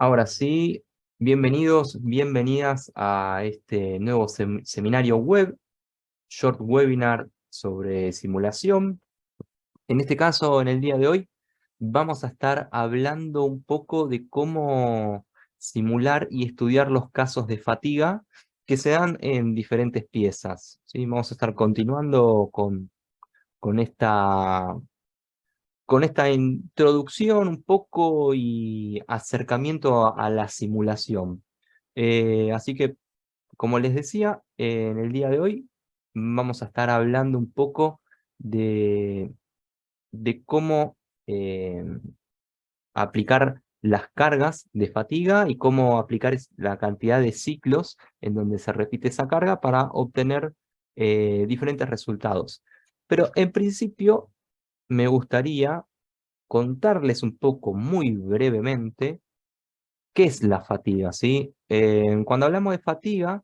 Ahora sí, bienvenidos, bienvenidas a este nuevo seminario web, short webinar sobre simulación. En este caso, en el día de hoy, vamos a estar hablando un poco de cómo simular y estudiar los casos de fatiga que se dan en diferentes piezas, ¿sí? Vamos a estar continuando con esta con esta introducción un poco y acercamiento a la simulación. Así que, como les decía, en el día de hoy vamos a estar hablando un poco de, de cómo eh, aplicar las cargas de fatiga y cómo aplicar la cantidad de ciclos en donde se repite esa carga para obtener diferentes resultados. Pero en principio me gustaría contarles un poco, muy brevemente, qué es la fatiga, ¿sí? Cuando hablamos de fatiga,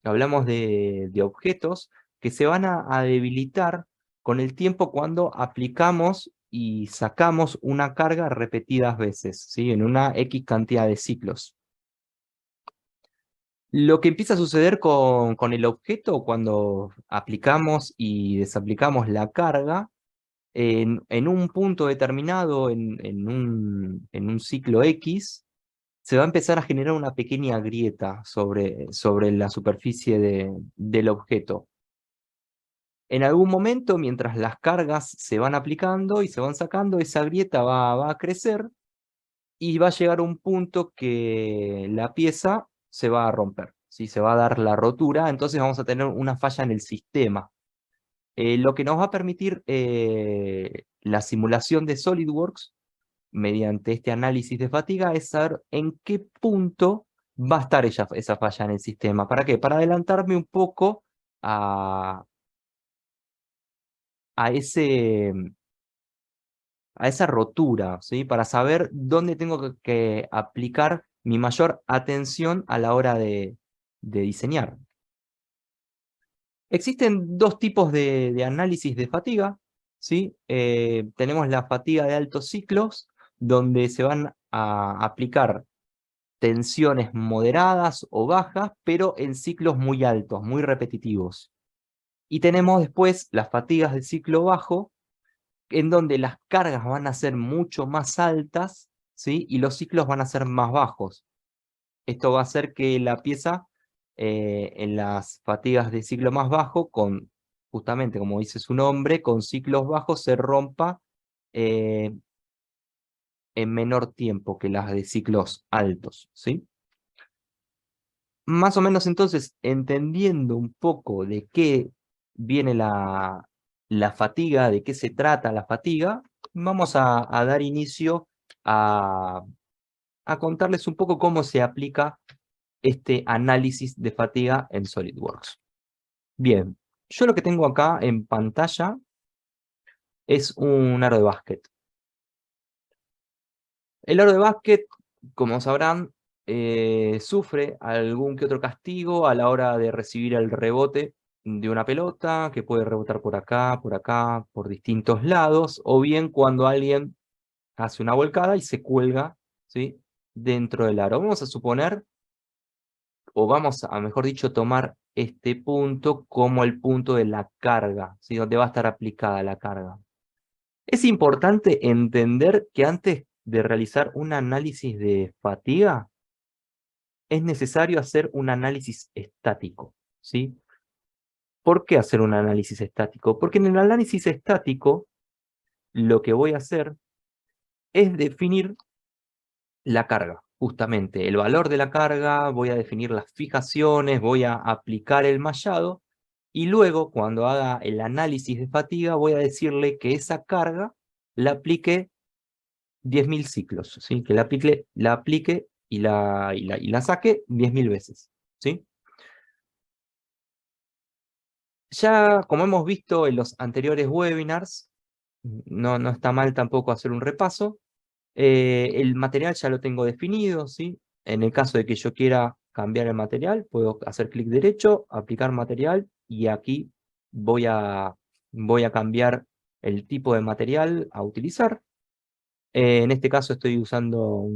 hablamos de objetos que se van a debilitar con el tiempo cuando aplicamos y sacamos una carga repetidas veces, ¿sí? En una X cantidad de ciclos. Lo que empieza a suceder con el objeto cuando aplicamos y desaplicamos la carga en un punto determinado, en un ciclo X, se va a empezar a generar una pequeña grieta sobre la superficie del objeto. En algún momento, mientras las cargas se van aplicando y se van sacando, esa grieta va a crecer y va a llegar a un punto que la pieza se va a romper, ¿sí? Se va a dar la rotura, entonces vamos a tener una falla en el sistema. Lo que nos va a permitir la simulación de SolidWorks mediante este análisis de fatiga es saber en qué punto va a estar esa falla en el sistema. ¿Para qué? Para adelantarme un poco a, a, ese, a esa rotura, ¿sí? Para saber dónde tengo que aplicar mi mayor atención a la hora de diseñar. Existen dos tipos de análisis de fatiga, ¿sí? Tenemos la fatiga de altos ciclos, donde se van a aplicar tensiones moderadas o bajas, pero en ciclos muy altos, muy repetitivos. Y tenemos después las fatigas de ciclo bajo, en donde las cargas van a ser mucho más altas, ¿sí? Y los ciclos van a ser más bajos. Esto va a hacer que la pieza, en las fatigas de ciclo más bajo, justamente como dice su nombre, con ciclos bajos se rompa eh, en menor tiempo que las de ciclos altos, ¿sí? Más o menos entonces, entendiendo un poco de qué viene la fatiga, de qué se trata la fatiga, vamos a dar inicio a, a contarles un poco cómo se aplica este análisis de fatiga en SolidWorks. Bien, yo lo que tengo acá en pantalla es un aro de básquet. El aro de básquet, como sabrán, sufre algún que otro castigo a la hora de recibir el rebote de una pelota, que puede rebotar por acá, por distintos lados, o bien cuando alguien hace una volcada y se cuelga, ¿sí?, dentro del aro. Vamos a suponer, o vamos a, mejor dicho, tomar este punto como el punto de la carga, ¿sí?, donde va a estar aplicada la carga. Es importante entender que antes de realizar un análisis de fatiga, es necesario hacer un análisis estático, ¿sí? ¿Por qué hacer un análisis estático? Porque en el análisis estático lo que voy a hacer es definir la carga, justamente el valor de la carga, voy a definir las fijaciones, voy a aplicar el mallado y luego cuando haga el análisis de fatiga voy a decirle que esa carga la aplique 10.000 ciclos, ¿sí? Que la aplique y la saque 10.000 veces, ¿sí? Ya, como hemos visto en los anteriores webinars, no está mal tampoco hacer un repaso. El material ya lo tengo definido, ¿sí? En el caso de que yo quiera cambiar el material, puedo hacer clic derecho, aplicar material, y aquí voy a cambiar el tipo de material a utilizar. En este caso estoy usando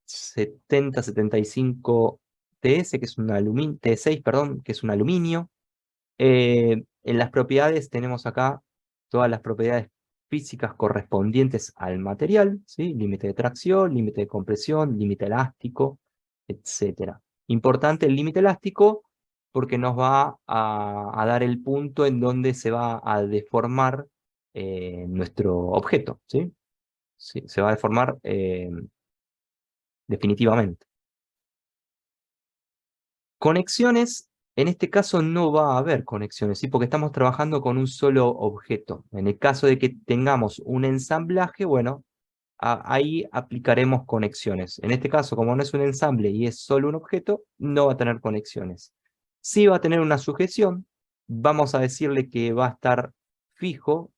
7075 TS, que es un aluminio, T6, perdón, que es un aluminio. En las propiedades tenemos acá todas las propiedades físicas correspondientes al material, ¿sí? Límite de tracción, límite de compresión, límite elástico, etc. Importante el límite elástico porque nos va a dar el punto en donde se va a deformar nuestro objeto, ¿sí? Sí, se va a deformar definitivamente. Conexiones, en este caso no va a haber conexiones, ¿sí? Porque estamos trabajando con un solo objeto. En el caso de que tengamos un ensamblaje, bueno, ahí aplicaremos conexiones. En este caso, como no es un ensamble y es solo un objeto, no va a tener conexiones. Sí va a tener una sujeción, vamos a decirle que va a estar fijo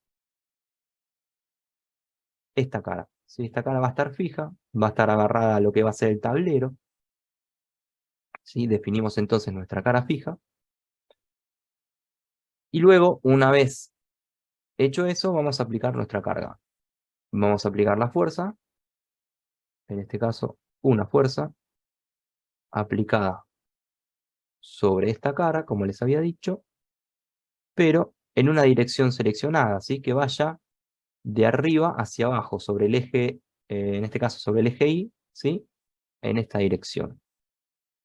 esta cara. ¿Sí? Esta cara va a estar fija, va a estar agarrada a lo que va a ser el tablero. ¿Sí? Definimos entonces nuestra cara fija. Y luego, una vez hecho eso, vamos a aplicar nuestra carga. Vamos a aplicar la fuerza, en este caso, una fuerza aplicada sobre esta cara, como les había dicho, pero en una dirección seleccionada, ¿sí? Que vaya de arriba hacia abajo, sobre el eje, en este caso sobre el eje Y, ¿sí? En esta dirección.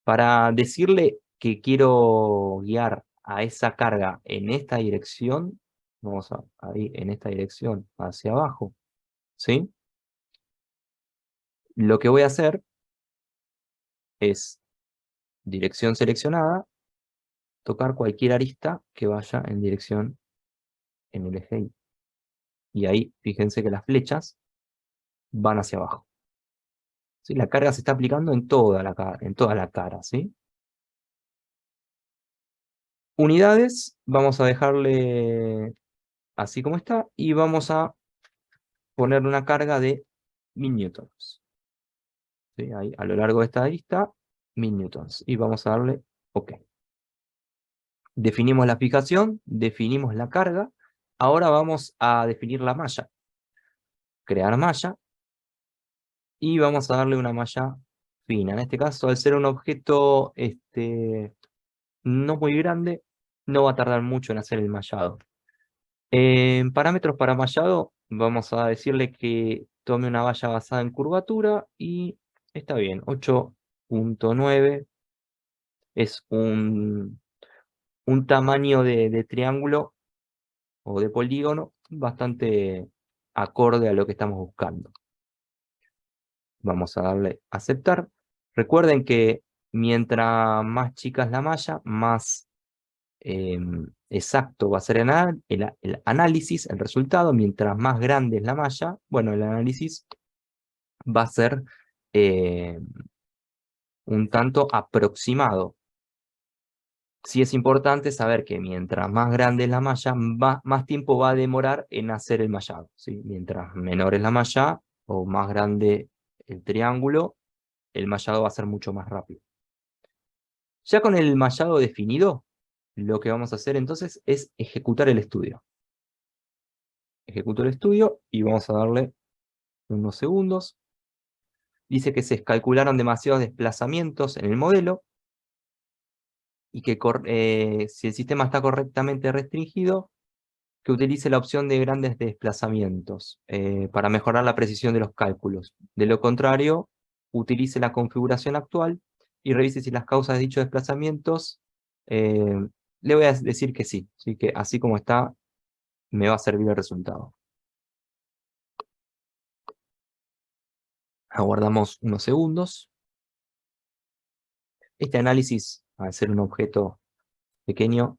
Para decirle que quiero guiar a esa carga en esta dirección, vamos a ahí en esta dirección hacia abajo, ¿sí? Lo que voy a hacer es dirección seleccionada, tocar cualquier arista que vaya en dirección en el eje Y. Y ahí, fíjense que las flechas van hacia abajo. ¿Sí? La carga se está aplicando en toda la cara, ¿sí? Unidades, vamos a dejarle así como está y vamos a ponerle una carga de 1000 newtons. ¿Sí? Ahí, a lo largo de esta arista, 1000 newtons. Y vamos a darle OK. Definimos la fijación, definimos la carga. Ahora vamos a definir la malla. Crear malla. Y vamos a darle una malla fina. En este caso, al ser un objeto no muy grande, no va a tardar mucho en hacer el mallado. En parámetros para mallado, vamos a decirle que tome una valla basada en curvatura y está bien, 8.9 es un tamaño de triángulo o de polígono bastante acorde a lo que estamos buscando. Vamos a darle a aceptar. Recuerden que mientras más chica es la malla, más exacto va a ser el análisis, el resultado. Mientras más grande es la malla, bueno, el análisis va a ser un tanto aproximado. Sí es importante saber que mientras más grande es la malla, más tiempo va a demorar en hacer el mallado, ¿sí? Mientras menor es la malla o más grande el triángulo, el mallado va a ser mucho más rápido. Ya con el mallado definido, lo que vamos a hacer entonces es ejecutar el estudio. Ejecuto el estudio y vamos a darle unos segundos. Dice que se calcularon demasiados desplazamientos en el modelo y que si el sistema está correctamente restringido, que utilice la opción de grandes desplazamientos para mejorar la precisión de los cálculos. De lo contrario, utilice la configuración actual y revise si las causas de dichos desplazamientos. Le voy a decir que sí, así que así como está, me va a servir el resultado. Aguardamos unos segundos. Este análisis, al ser un objeto pequeño,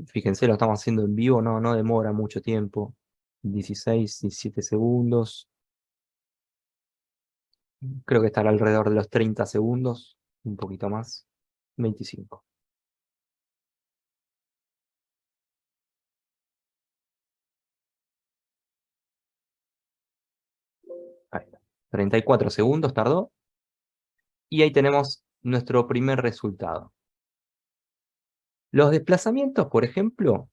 fíjense, lo estamos haciendo en vivo, no demora mucho tiempo. 16, 17 segundos. Creo que estará alrededor de los 30 segundos, un poquito más. 25. Ahí está. 34 segundos tardó. Y ahí tenemos nuestro primer resultado. Los desplazamientos, por ejemplo,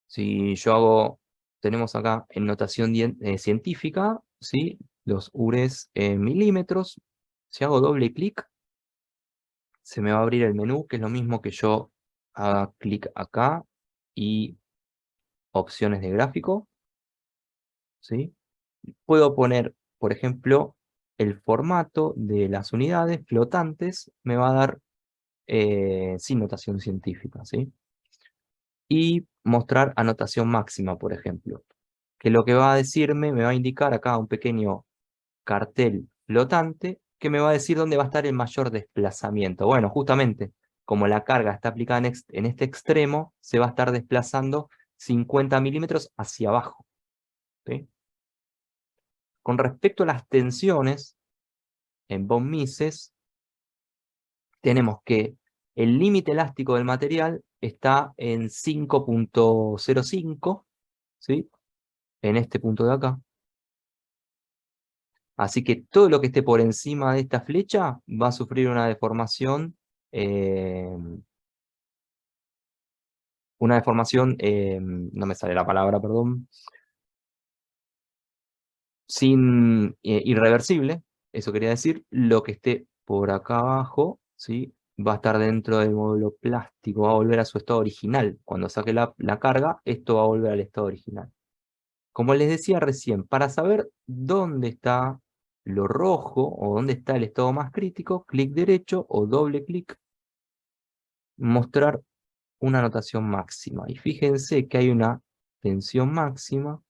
si yo tenemos acá en notación científica, ¿sí? Los ures en milímetros. Si hago doble clic, se me va a abrir el menú, que es lo mismo que yo haga clic acá y opciones de gráfico, ¿sí? Puedo poner, por ejemplo, el formato de las unidades flotantes, me va a dar sin notación científica, ¿sí? Y mostrar anotación máxima, por ejemplo, que lo que va a decirme, me va a indicar acá un pequeño cartel flotante que me va a decir dónde va a estar el mayor desplazamiento. Bueno, justamente, como la carga está aplicada en este extremo, se va a estar desplazando 50 milímetros hacia abajo, ¿sí? Con respecto a las tensiones, en von Mises, tenemos que el límite elástico del material está en 5,05, ¿sí? En este punto de acá. Así que todo lo que esté por encima de esta flecha va a sufrir eh, una deformación, no me sale la palabra, perdón, irreversible, eso quería decir. Lo que esté por acá abajo, ¿sí? Va a estar dentro del módulo plástico, va a volver a su estado original. Cuando saque la carga, esto va a volver al estado original. Como les decía recién, para saber dónde está lo rojo o dónde está el estado más crítico, clic derecho o doble clic, mostrar una anotación máxima. Y fíjense que hay una tensión máxima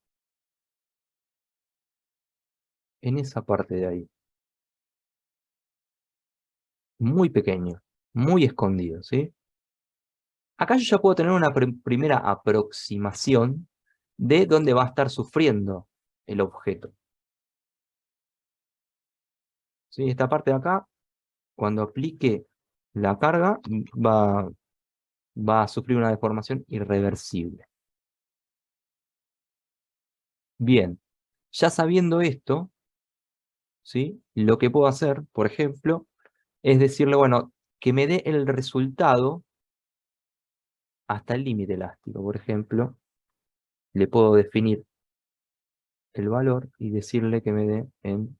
en esa parte de ahí. Muy pequeño, muy escondido, ¿sí? Acá yo ya puedo tener una primera aproximación de dónde va a estar sufriendo el objeto. ¿Sí? Esta parte de acá, cuando aplique la carga, va a sufrir una deformación irreversible. Bien, ya sabiendo esto, ¿sí? Lo que puedo hacer, por ejemplo, es decirle, bueno, que me dé el resultado hasta el límite elástico. Por ejemplo, le puedo definir el valor y decirle que me dé en,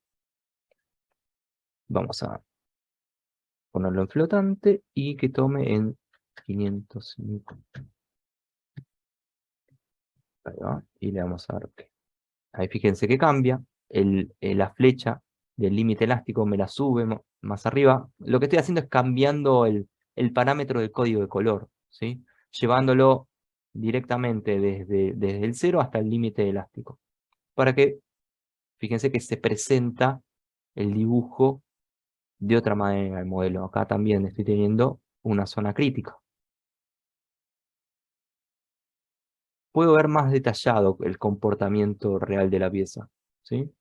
vamos a ponerlo en flotante y que tome en 550. Ahí va, y le vamos a dar OK. Ahí fíjense que cambia, la flecha del límite elástico me la sube más arriba. Lo que estoy haciendo es cambiando el parámetro del código de color, ¿sí? Llevándolo directamente desde el 0 hasta el límite elástico. Para que, fíjense que se presenta el dibujo de otra manera el modelo. Acá también estoy teniendo una zona crítica. Puedo ver más detallado el comportamiento real de la pieza, ¿sí?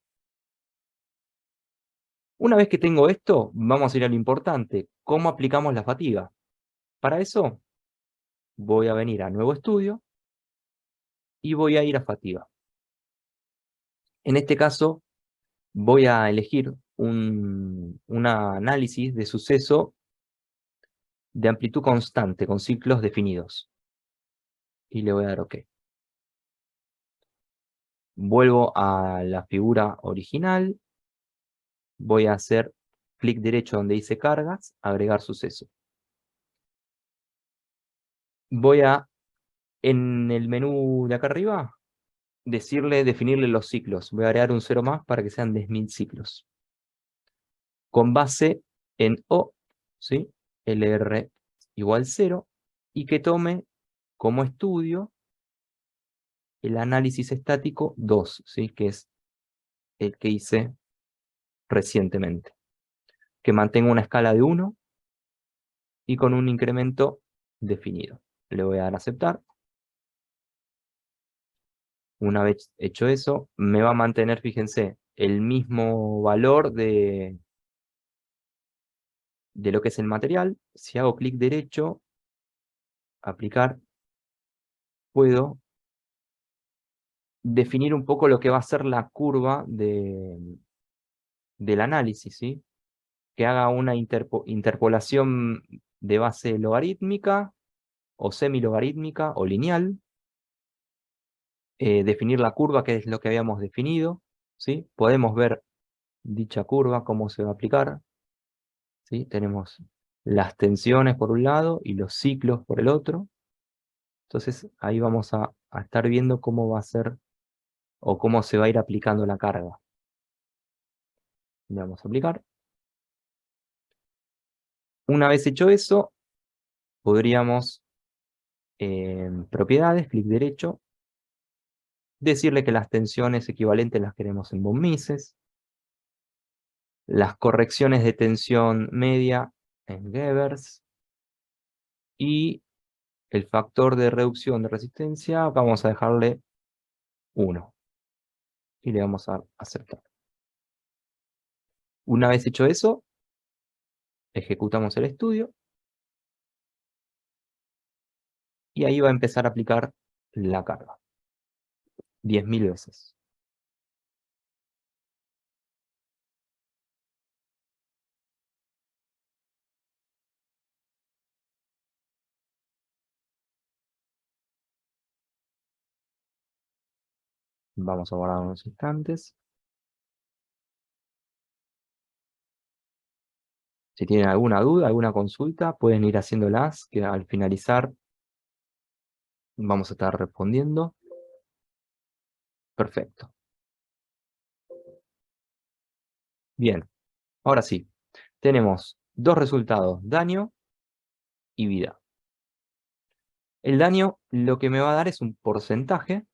Una vez que tengo esto, vamos a ir a lo importante, ¿cómo aplicamos la fatiga? Para eso, voy a venir a Nuevo Estudio y voy a ir a fatiga. En este caso, voy a elegir un análisis de suceso de amplitud constante con ciclos definidos. Y le voy a dar OK. Vuelvo a la figura original. Voy a hacer clic derecho donde dice cargas, agregar suceso. Voy a, en el menú de acá arriba, definirle los ciclos. Voy a agregar un 0 más para que sean 10.000 ciclos. Con base en O, ¿sí? LR igual 0, y que tome como estudio el análisis estático 2, ¿sí? Que es el que hice recientemente. Que mantenga una escala de 1 y con un incremento definido. Le voy a dar a aceptar. Una vez hecho eso, me va a mantener, fíjense, el mismo valor de lo que es el material. Si hago clic derecho, aplicar, puedo definir un poco lo que va a ser la curva del análisis, ¿sí? Que haga una interpolación de base logarítmica o semilogarítmica o lineal, definir la curva, que es lo que habíamos definido, ¿sí? Podemos ver dicha curva, cómo se va a aplicar. ¿sí? Tenemos las tensiones por un lado y los ciclos por el otro. Entonces ahí vamos a estar viendo cómo va a ser o cómo se va a ir aplicando la carga. Le vamos a aplicar. Una vez hecho eso, podríamos en propiedades, clic derecho, decirle que las tensiones equivalentes las queremos en von Mises, las correcciones de tensión media en Gebers, y el factor de reducción de resistencia vamos a dejarle 1 y le vamos a aceptar. Una vez hecho eso, ejecutamos el estudio y ahí va a empezar a aplicar la carga 10.000 veces. Vamos a guardar unos instantes. Si tienen alguna duda, alguna consulta, pueden ir haciéndolas, que al finalizar vamos a estar respondiendo. Perfecto. Bien, ahora sí. Tenemos dos resultados, daño y vida. El daño lo que me va a dar es un porcentaje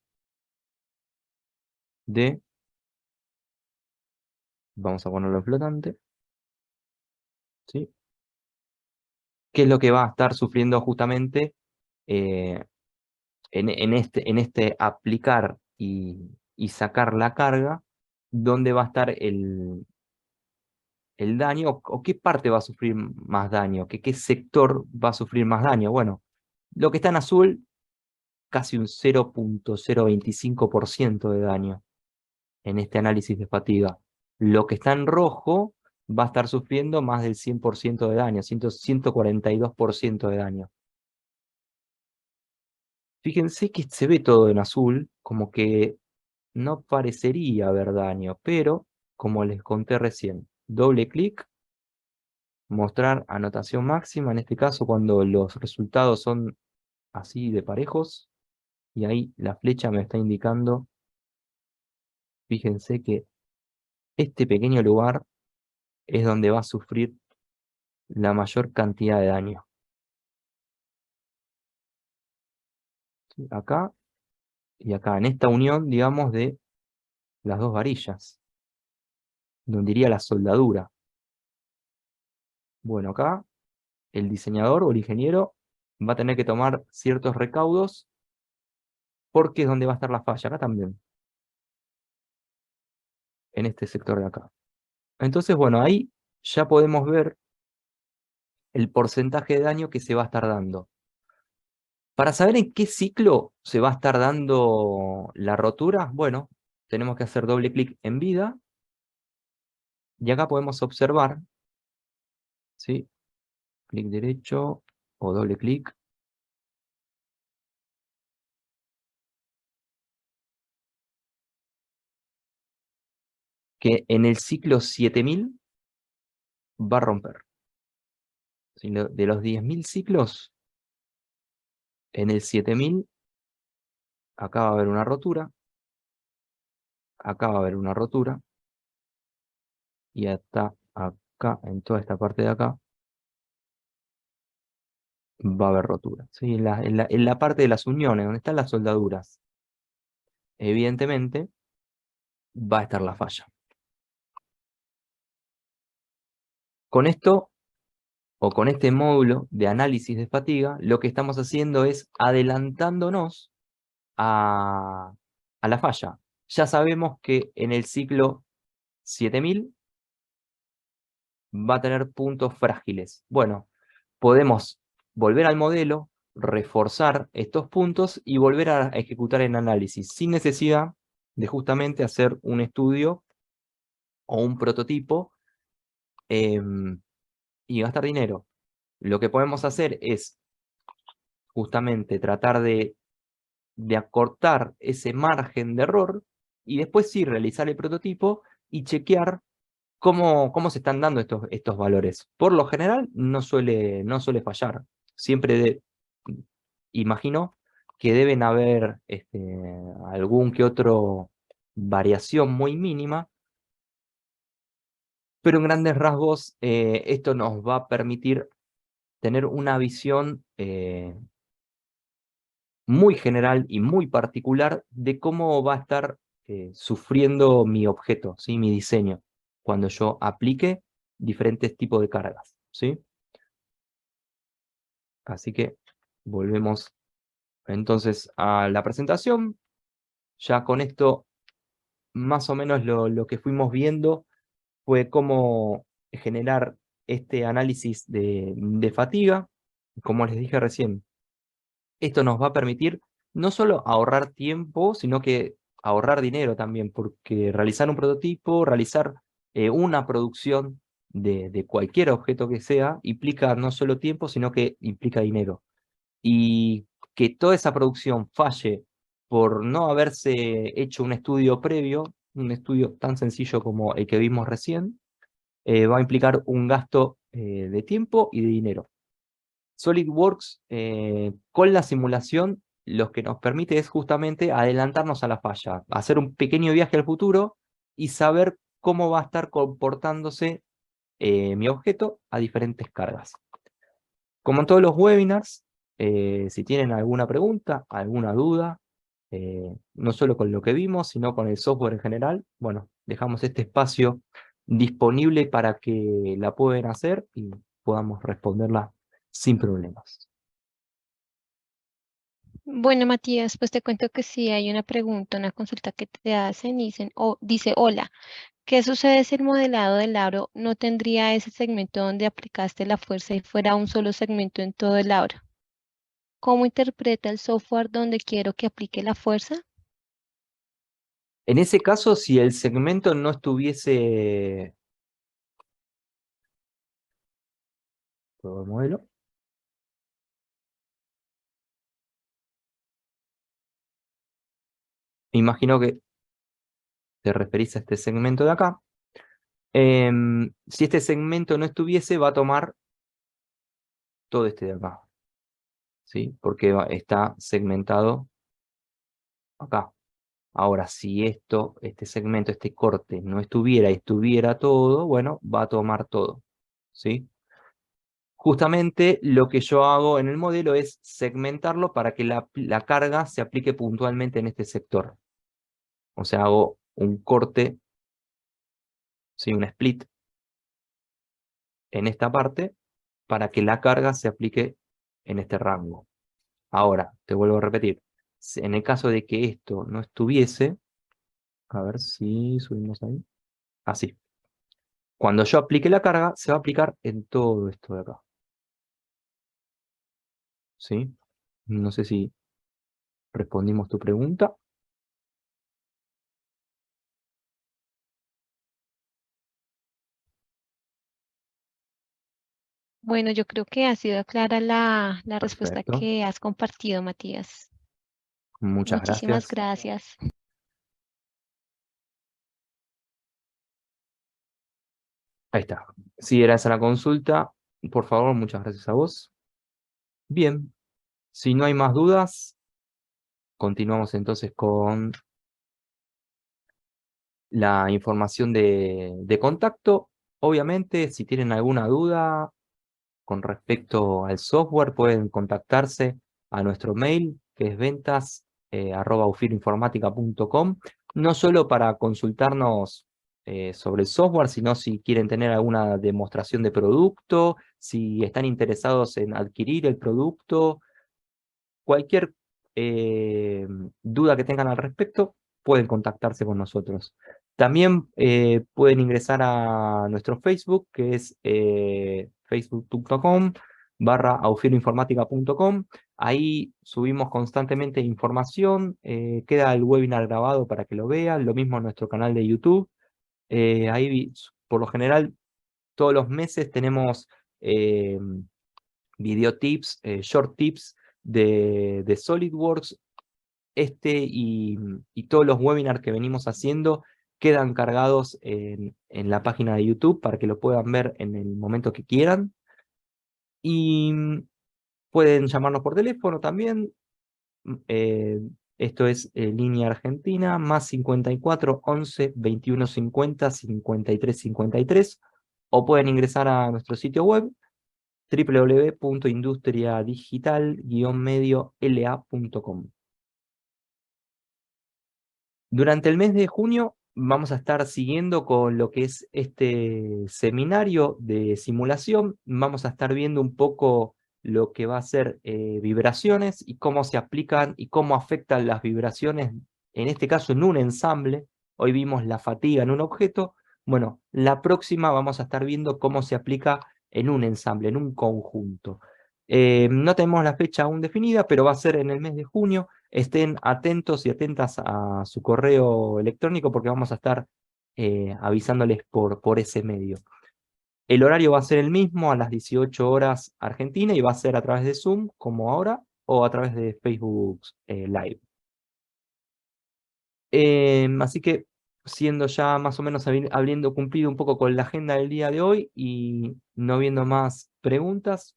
de, vamos a ponerlo en flotante, ¿sí? ¿Qué es lo que va a estar sufriendo justamente eh, en este aplicar y sacar la carga? ¿Dónde va a estar el daño o qué parte va a sufrir más daño? ¿Qué sector va a sufrir más daño? Bueno, lo que está en azul, casi un 0.025% de daño en este análisis de fatiga. Lo que está en rojo va a estar sufriendo más del 100% de daño, 142% de daño. Fíjense que se ve todo en azul, como que no parecería haber daño, pero como les conté recién, doble clic, mostrar anotación máxima, en este caso cuando los resultados son así de parejos, y ahí la flecha me está indicando, fíjense que este pequeño lugar es donde va a sufrir la mayor cantidad de daño. ¿Sí? Acá y acá, en esta unión, digamos, de las dos varillas, donde iría la soldadura. Bueno, acá el diseñador o el ingeniero va a tener que tomar ciertos recaudos porque es donde va a estar la falla, acá también, en este sector de acá. Entonces, bueno, ahí ya podemos ver el porcentaje de daño que se va a estar dando. Para saber en qué ciclo se va a estar dando la rotura, bueno, tenemos que hacer doble clic en vida y acá podemos observar, ¿sí? Clic derecho o doble clic, que en el ciclo 7000 va a romper. De los 10.000 ciclos, en el 7000 acá va a haber una rotura, acá va a haber una rotura, y hasta acá, en toda esta parte de acá, va a haber rotura. ¿Sí? En la parte de las uniones, donde están las soldaduras, evidentemente va a estar la falla. Con esto, o con este módulo de análisis de fatiga, lo que estamos haciendo es adelantándonos a la falla. Ya sabemos que en el ciclo 7000 va a tener puntos frágiles. Bueno, podemos volver al modelo, reforzar estos puntos y volver a ejecutar el análisis sin necesidad de justamente hacer un estudio o un prototipo y gastar dinero. Lo que podemos hacer es justamente tratar de acortar ese margen de error y después sí realizar el prototipo y chequear ¿Cómo se están dando estos valores? Por lo general no suele fallar. Siempre imagino que deben haber algún que otro variación muy mínima, pero en grandes rasgos esto nos va a permitir tener una visión muy general y muy particular de cómo va a estar sufriendo mi objeto, ¿sí? Mi diseño, cuando yo aplique diferentes tipos de cargas, ¿sí? Así que volvemos entonces a la presentación. Ya con esto, más o menos lo que fuimos viendo fue cómo generar este análisis de fatiga. Como les dije recién, esto nos va a permitir no solo ahorrar tiempo, sino que ahorrar dinero también, porque realizar un prototipo, realizar una producción de cualquier objeto que sea, implica no solo tiempo, sino que implica dinero. Y que toda esa producción falle por no haberse hecho un estudio previo, un estudio tan sencillo como el que vimos recién, va a implicar un gasto de tiempo y de dinero. SolidWorks, con la simulación, lo que nos permite es justamente adelantarnos a la falla, hacer un pequeño viaje al futuro y saber cómo va a estar comportándose mi objeto a diferentes cargas. Como en todos los webinars, si tienen alguna pregunta, alguna duda, no solo con lo que vimos, sino con el software en general, bueno, dejamos este espacio disponible para que la puedan hacer y podamos responderla sin problemas. Bueno, Matías, pues te cuento que sí hay una pregunta, una consulta que te hacen y dicen, dice, hola, ¿qué sucede si el modelado del aro no tendría ese segmento donde aplicaste la fuerza y fuera un solo segmento en todo el aro? ¿Cómo interpreta el software donde quiero que aplique la fuerza? En ese caso, si el segmento no estuviese todo el modelo, imagino que te referís a este segmento de acá. Si este segmento no estuviese, va a tomar todo este de acá, ¿sí? Porque está segmentado acá. Ahora, si este segmento, este corte no estuviera y estuviera todo, bueno, va a tomar todo, ¿sí? Justamente lo que yo hago en el modelo es segmentarlo para que la carga se aplique puntualmente en este sector. O sea, hago un corte, ¿sí? Un split en esta parte para que la carga se aplique en este rango. Ahora, te vuelvo a repetir, en el caso de que esto no estuviese, a ver si subimos ahí, así. Cuando yo aplique la carga, se va a aplicar en todo esto de acá, ¿sí? No sé si respondimos tu pregunta. Bueno, yo creo que ha sido clara la respuesta Perfecto, que has compartido, Matías. muchas Muchísimas gracias. gracias. Ahí está. Si era esa la consulta, por favor, muchas gracias a vos. Bien, si no hay más dudas, continuamos entonces con la información de contacto. Obviamente, si tienen alguna duda con respecto al software, pueden contactarse a nuestro mail, que es ventas@ufiroinformatica.com, no solo para consultarnos sobre el software, sino si quieren tener alguna demostración de producto, si están interesados en adquirir el producto, cualquier eh, duda que tengan al respecto, pueden contactarse con nosotros. También pueden ingresar a nuestro Facebook, que es facebook.com/aufiloinformática.com. Ahí subimos constantemente información, queda el webinar grabado para que lo vean, lo mismo en nuestro canal de YouTube. Ahí, por lo general, todos los meses tenemos eh, video tips, short tips de SolidWorks. Y todos los webinars que venimos haciendo quedan cargados en la página de YouTube para que lo puedan ver en el momento que quieran. Y pueden llamarnos por teléfono también. Esto es línea argentina, más 54 11 21 50 53 53. O pueden ingresar a nuestro sitio web www.industriadigital-mediola.com. Durante el mes de junio vamos a estar siguiendo con lo que es este seminario de simulación. Vamos a estar viendo un poco lo que va a ser vibraciones y cómo se aplican y cómo afectan las vibraciones, en este caso en un ensamble. Hoy vimos la fatiga en un objeto. Bueno, la próxima vamos a estar viendo cómo se aplica en un ensamble, en un conjunto. No tenemos la fecha aún definida, pero va a ser en el mes de junio. Estén atentos y atentas a su correo electrónico porque vamos a estar avisándoles por ese medio. El horario va a ser el mismo a las 18 horas Argentina y va a ser a través de Zoom como ahora o a través de Facebook Live. Así que siendo ya más o menos habiendo cumplido un poco con la agenda del día de hoy y no viendo más preguntas,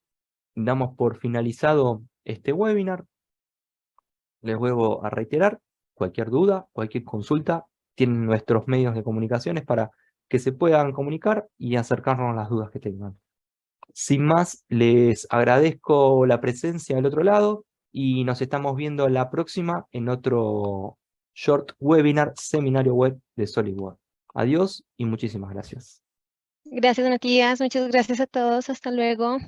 damos por finalizado este webinar. Les vuelvo a reiterar, cualquier duda, cualquier consulta, tienen nuestros medios de comunicaciones para que se puedan comunicar y acercarnos a las dudas que tengan. Sin más, les agradezco la presencia del otro lado y nos estamos viendo la próxima en otro short webinar seminario web de SolidWorks. Adiós y muchísimas gracias. Gracias, Matías. Muchas gracias a todos. Hasta luego.